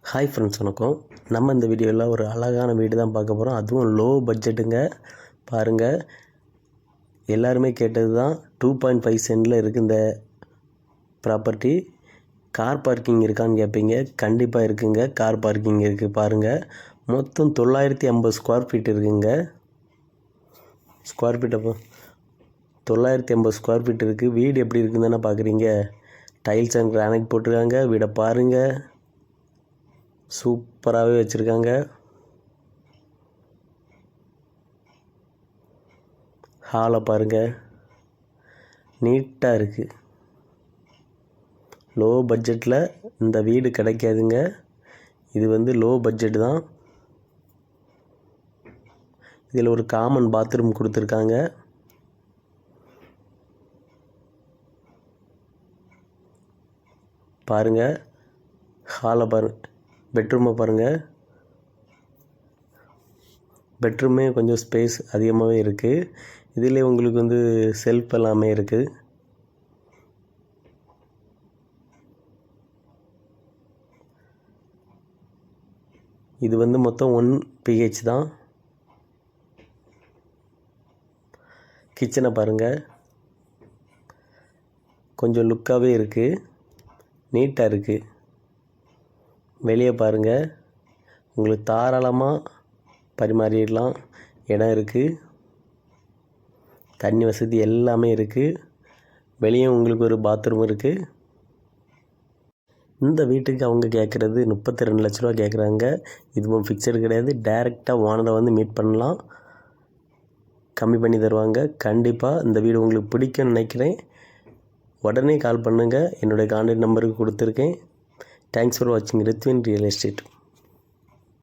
Hi friends, வணக்கம். நம்ம இந்த வீடியோவில் ஒரு அழகான வீடு தான் பார்க்க போகிறோம். அதுவும் லோ பட்ஜெட்டுங்க. பாருங்கள், எல்லாருமே கேட்டது தான். 2.5 சென்டில் இருக்குது இந்த ப்ராப்பர்ட்டி. கார் பார்க்கிங் இருக்கான்னு கேட்பீங்க. கண்டிப்பாக இருக்குங்க, கார் பார்க்கிங் இருக்குது. பாருங்கள், மொத்தம் 950 ஸ்கொயர் ஃபீட் இருக்குங்க. ஸ்கொயர் ஃபீட் அப்போ 950 ஸ்கொயர் ஃபீட் இருக்குது. வீடு எப்படி இருக்குன்னு தானே பார்க்குறீங்க. டைல்ஸ் அண்ட் கிரானைட் போட்டிருக்காங்க. வீடை பாருங்கள், சூப்பராகவே வச்சுருக்காங்க. ஹாலை பாருங்கள், நீட்டாக இருக்குது. லோ பட்ஜெட்டில் இந்த வீடு கிடைக்காதுங்க. இது லோ பட்ஜெட் தான். இதில் ஒரு காமன் பாத்ரூம் கொடுத்துருக்காங்க. பாருங்கள், ஹாலை பாருங்கள், பெட்ரூமை பாருங்கள். பெட்ரூமே கொஞ்சம் ஸ்பேஸ் அதிகமாகவே இருக்குது. இதில் உங்களுக்கு செல்ஃப் எல்லாமே இருக்குது. இது மொத்தம் 1 PH தான். கிச்சனை பாருங்கள், கொஞ்சம் லுக்காகவே இருக்குது, நீட்டாக இருக்குது. வெளியே பாருங்கள், உங்களுக்கு தாராளமாக பரிமாறிடலாம். இடம் இருக்குது, தண்ணி வசதி எல்லாமே இருக்குது. வெளியே உங்களுக்கு ஒரு பாத்ரூம் இருக்குது. இந்த வீட்டுக்கு அவங்க கேட்குறது 32 லட்ச ரூபா கேட்குறாங்க. இதுவும் ஃபிக்ஸடு கிடையாது. டைரெக்டாக ஓனரை மீட் பண்ணலாம், கம்மி பண்ணி தருவாங்க. கண்டிப்பாக இந்த வீடு உங்களுக்கு பிடிக்கும்னு நினைக்கிறேன். உடனே கால் பண்ணுங்கள். என்னுடைய கான்டாக்ட் நம்பருக்கு கொடுத்துருக்கேன். தேங்க்ஸ் ஃபார் வாட்சிங் ரித்வின் ரியல் எஸ்டேட்.